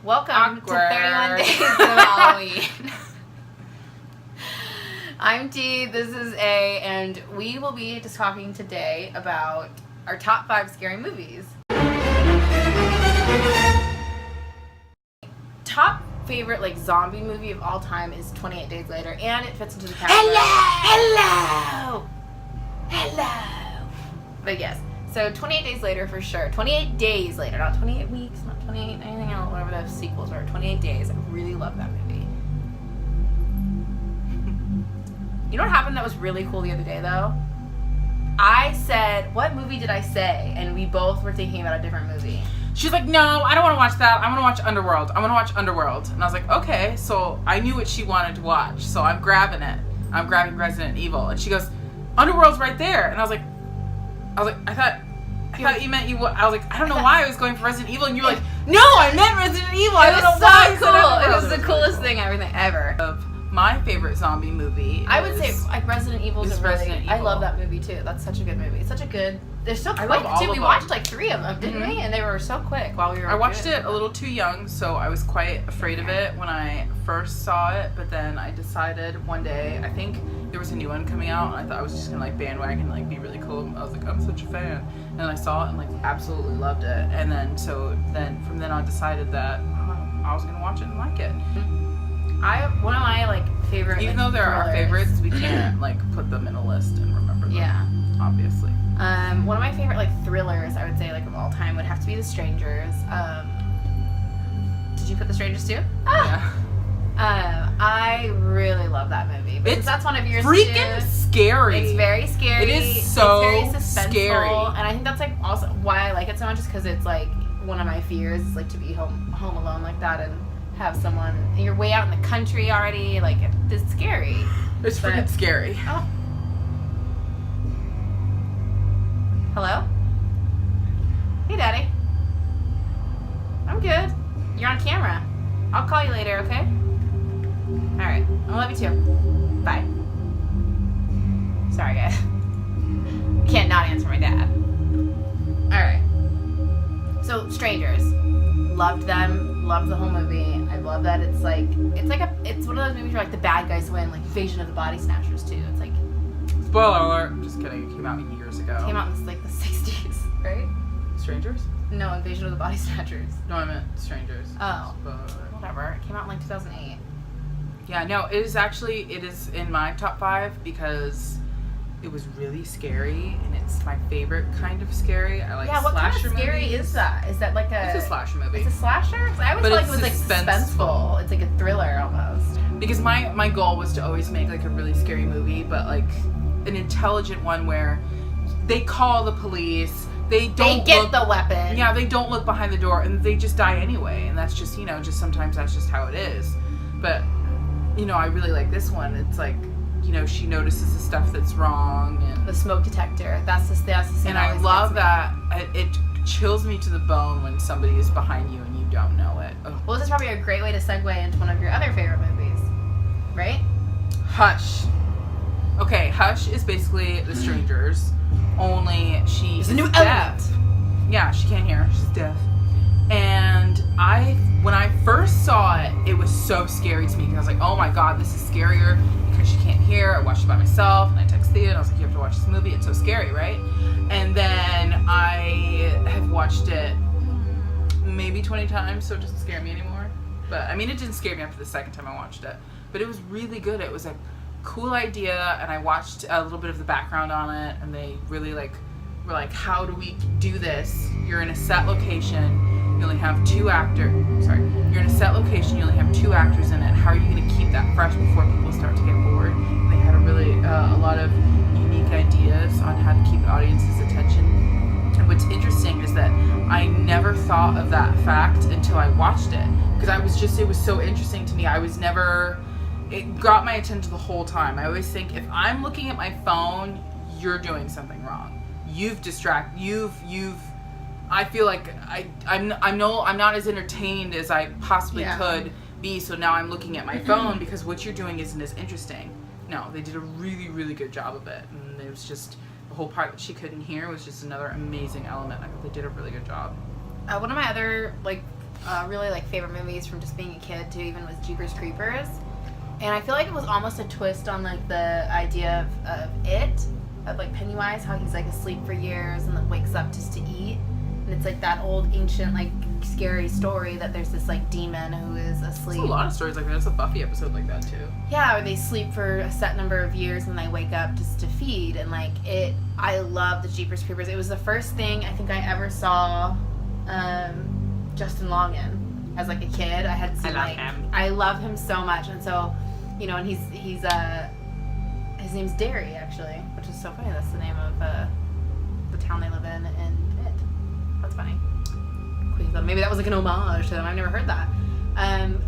Welcome Awkward. to 31 Days of Halloween. I'm T, this is A, and we will be just talking today about our top 5 scary movies. Top favorite zombie movie of all time is 28 Days Later, and it fits into the category. Hello. But yes, so 28 Days Later for sure. 28 Days Later, not 28 weeks, not 28 anything else, whatever the sequels were. 28 Days. I really love that movie. You know what happened that was really cool the other day though? I said, what movie did I say? And we both were thinking about a different movie. She's like, no, I don't want to watch that. I want to watch Underworld. I want to watch Underworld. And I was like, okay. So I knew what she wanted to watch. So I'm grabbing it. I'm grabbing Resident Evil. And she goes, Underworld's right there. And I was like, I thought you meant you. I was like, I don't know why I was going for Resident Evil. And you were like, no, I meant Resident Evil. I don't know why. It was so cool. It was the coolest thing ever. Of my favorite zombie movie. I would say Resident Evil is Resident Evil. I love that movie too. That's such a good movie. It's such a good. They're so quick too. We watched 3 of them, didn't we? And they were so quick while we were. I watched it a little too young, so I was quite afraid of it when I first saw it. But then I decided one day, I think there was a new one coming out, and I thought I was just gonna bandwagon, be really cool. I was like, I'm such a fan, and I saw it and absolutely loved it. And then from then on, decided that I was gonna watch it and like it. One of my favorite. Even though there are favorites, we can't put them in a list and remember them. Yeah. Obviously. One of my favorite thrillers, I would say of all time, would have to be The Strangers. Did you put The Strangers too? Yeah. I really love that movie. Because that's one of yours freaking too. Scary. It's very scary. It is so it's very suspenseful, scary. And I think that's also why I like it so much, is because it's one of my fears is to be home alone like that and have someone. And you're way out in the country already. It's scary. It's freaking scary. Oh. Hello? Hey, Daddy. I'm good. You're on camera. I'll call you later, okay? Alright. I love you too. Bye. Sorry, guys. Can't not answer my dad. Alright. So, Strangers. Loved them. Loved the whole movie. I love that it's it's one of those movies where the bad guys win, Invasion of the Body Snatchers too. It's spoiler alert. Just kidding. It came out years ago. Came out in the 60s, right? Strangers? No, Invasion of the Body Snatchers. No, I meant Strangers. Oh. Spoiler alert. Whatever. It came out in 2008. Yeah, no, it is in my top 5 because it was really scary and it's my favorite kind of scary. I like what kind slasher of scary movies. Is that? Is that It's a slasher movie. It's a slasher? 'Cause I always felt it was suspenseful. It's a thriller almost. Because my goal was to always make a really scary movie, but an intelligent one where they call the police. They get the weapon. Yeah, they don't look behind the door and they just die anyway. And that's just, just sometimes that's just how it is. But, I really like this one. It's she notices the stuff that's wrong. And the smoke detector. That's the scene. And I love that. It chills me to the bone when somebody is behind you and you don't know it. Ugh. Well, this is probably a great way to segue into one of your other favorite movies. Right? Hush. Okay, Hush is basically The Strangers. Only she is a new deaf. Yeah, she can't hear. She's deaf. And when I first saw it, it was so scary to me because I was like, oh my god, this is scarier because she can't hear. I watched it by myself and I texted Thea and I was like, you have to watch this movie. It's so scary, right? And then I have watched it maybe 20 times, so it doesn't scare me anymore. But it didn't scare me after the second time I watched it. But it was really good. It was a cool idea, and I watched a little bit of the background on it, and they really were like, how do we do this? You're in a set location, you only have 2 actors. Sorry, you're in a set location, you only have 2 actors in it. How are you going to keep that fresh before people start to get bored? And they had a lot of unique ideas on how to keep the audience's attention. And what's interesting is that I never thought of that fact until I watched it, because it was so interesting to me. It got my attention the whole time. I always think, if I'm looking at my phone, you're doing something wrong. I feel like I'm not as entertained as I possibly could be, so now I'm looking at my phone because what you're doing isn't as interesting. No, they did a really, really good job of it. And it was just, the whole part that she couldn't hear was just another amazing element. I thought they did a really good job. One of my other really like favorite movies from just being a kid too, even was Jeepers Creepers. And I feel like it was almost a twist on like the idea of it, of like Pennywise, how he's like asleep for years and then wakes up just to eat. And it's like that old ancient like scary story that there's this like demon who is asleep. There's a lot of stories like that. There's a Buffy episode like that too. Yeah, or they sleep for a set number of years and they wake up just to feed. And like I love the Jeepers Creepers. It was the first thing I think I ever saw Justin Long in as like a kid. I had seen him. I love him so much, and so and he's his name's Derry actually, which is so funny. That's the name of the town they live in it. That's funny. Queensland. Maybe that was like an homage to them. I've never heard that.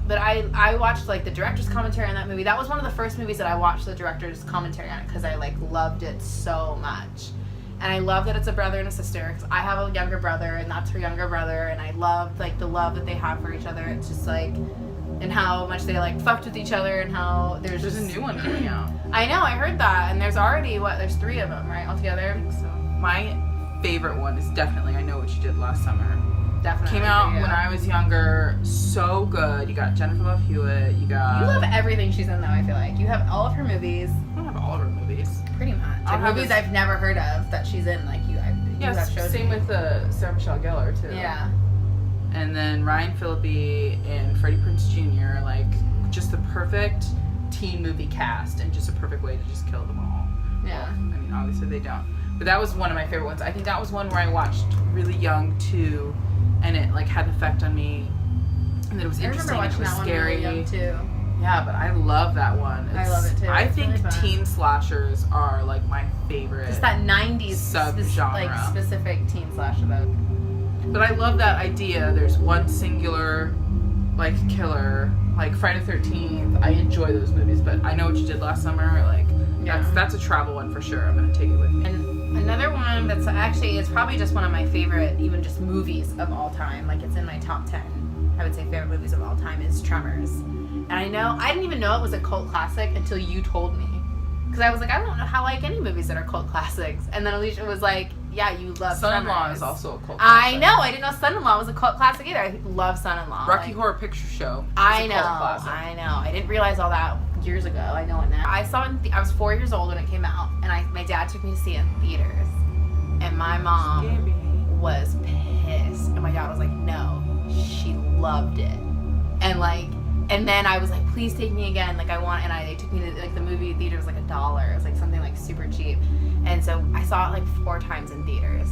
But I watched like the director's commentary on that movie. That was one of the first movies that I watched the director's commentary on it because I like loved it so much. And I love that it's a brother and a sister because I have a younger brother and that's her younger brother, and I love like the love that they have for each other. It's just like, and how much they like fucked with each other, and how there's a new one coming out. I know, I heard that, and there's already there's 3 of them, right, altogether? I think so. My favorite one is definitely I Know What You Did Last Summer. Definitely. Came out when I was younger. So good. You got Jennifer Love Hewitt. You love everything she's in though, I feel like. You have all of her movies. I don't have all of her movies. Pretty much. Like movies I've never heard of that she's in, like you have shows. Same with Sarah Michelle Gellar too. Yeah. And then Ryan Phillippe and Freddie Prinze Jr. Like just the perfect teen movie cast and just a perfect way to just kill them all. Yeah. Well, I mean, obviously they don't. But that was one of my favorite ones. I think that was one where I watched really young too, and it like had an effect on me. And that it was interesting. I remember watching it was that scary. One really young too. Yeah, but I love that one. I love it too. I it's think really teen slashers are like my favorite. Just that 90s subgenre. Like specific teen slasher though. But I love that idea. There's one singular like killer, like Friday the 13th. I enjoy those movies, but I Know What You Did Last Summer, like that's a travel one for sure. I'm gonna take it with me. And another one that's actually, it's probably just one of my favorite, even just movies of all time. Like it's in my top 10. I would say favorite movies of all time is Tremors. And I didn't even know it was a cult classic until you told me. Because I was like, I don't know how I like any movies that are cult classics. And then Alicia was like, yeah, you love Son-in-Law Tremors. is also a cult classic. I know. I didn't know Son-in-Law was a cult classic either. I love Son-in-Law. Rocky Horror Picture Show. I know. I didn't realize all that years ago. I know it now. I saw it I was 4 years old when it came out. And my dad took me to see it in theaters. And my mom was pissed. And my dad was like, no. She loved it. And then I was like, please take me again. Like they took me to like the movie theater was like $1. It was like something like super cheap. And so I saw it like 4 times in theaters.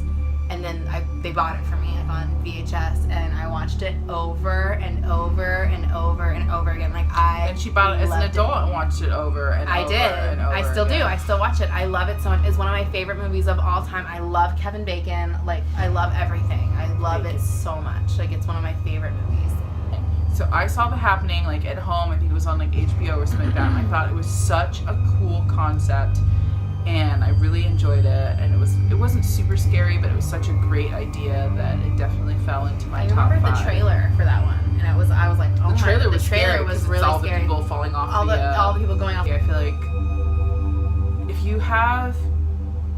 And then they bought it for me like on VHS, and I watched it over and over and over and over again. And she bought it as an adult and watched it over and over. I did. And over I still do. I still watch it. I love it so much. It's one of my favorite movies of all time. I love Kevin Bacon. Like I love everything. I love it so much. Like it's one of my favorite movies. So I saw The Happening like at home. I think it was on like HBO or something like that. And I thought it was such a cool concept, and I really enjoyed it. And it wasn't super scary, but it was such a great idea that it definitely fell into my top 5. I remember the trailer for that one, and I was like, oh my! The trailer was scary. Really it's all scary. The people falling off. All the people going off. I feel like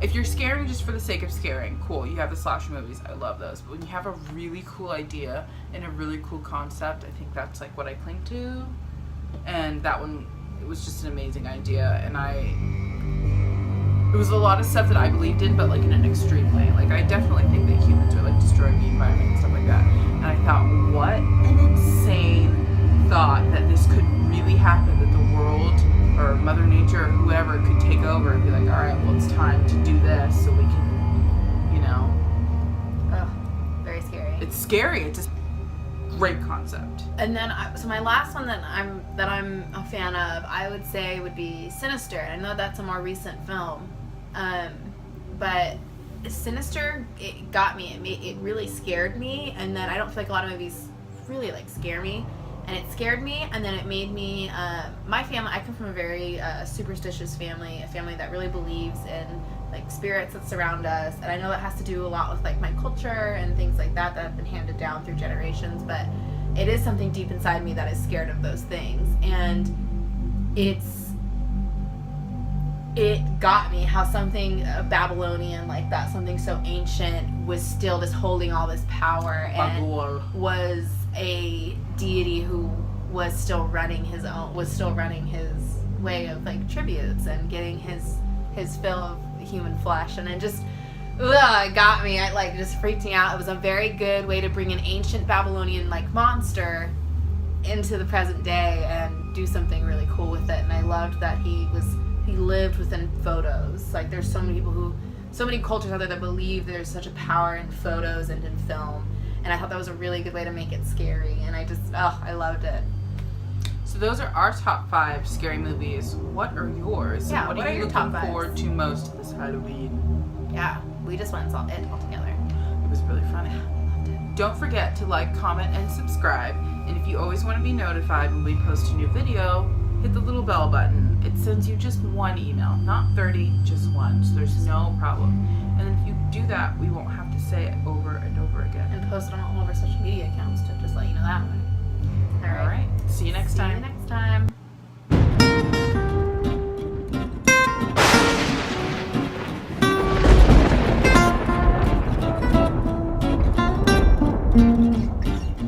if you're scaring just for the sake of scaring, cool. You have the slasher movies. I love those. But when you have a really cool idea and a really cool concept, I think that's like what I cling to. And that one, it was just an amazing idea. And it was a lot of stuff that I believed in, but like in an extreme way. Like I definitely think that humans are like destroying the environment and stuff like that. And I thought, what an insane thought that this could really happen, that the world or Mother Nature or whoever could take over and be like, all right, well, it's time to do this so we can, very scary. It's scary. It's just great concept. And then, so my last one that I'm a fan of, I would say would be Sinister. And I know that's a more recent film, but Sinister, it got me. It really scared me. And then I don't feel like a lot of movies really like scare me. And it scared me, and then it made me, my family, I come from a very superstitious family, a family that really believes in, like, spirits that surround us, and I know that has to do a lot with, like, my culture and things like that have been handed down through generations, but it is something deep inside me that is scared of those things, and it got me how something Babylonian like that, something so ancient, was still just holding all this power and was a deity who was still running his way of like tributes and getting his fill of human flesh, and it just it got me. It like just freaked me out. It was a very good way to bring an ancient Babylonian like monster into the present day and do something really cool with it. And I loved that he lived within photos. Like there's so many cultures out there that believe there's such a power in photos and in film, and I thought that was a really good way to make it scary, and I loved it. So those are our top 5 scary movies. What are yours? Yeah, what what are are you your looking top 5s? forward to most this Halloween? Yeah, we just went and saw it all together. It was really fun. Don't forget to like, comment, and subscribe. And if you always want to be notified when we post a new video, hit the little bell button. It sends you just 1 email, not 30, just 1. So there's no problem. And then if you do that, we won't have to say it over and over again. And post it on all of our social media accounts to just let you know that way. All right. See you next time. See you next time.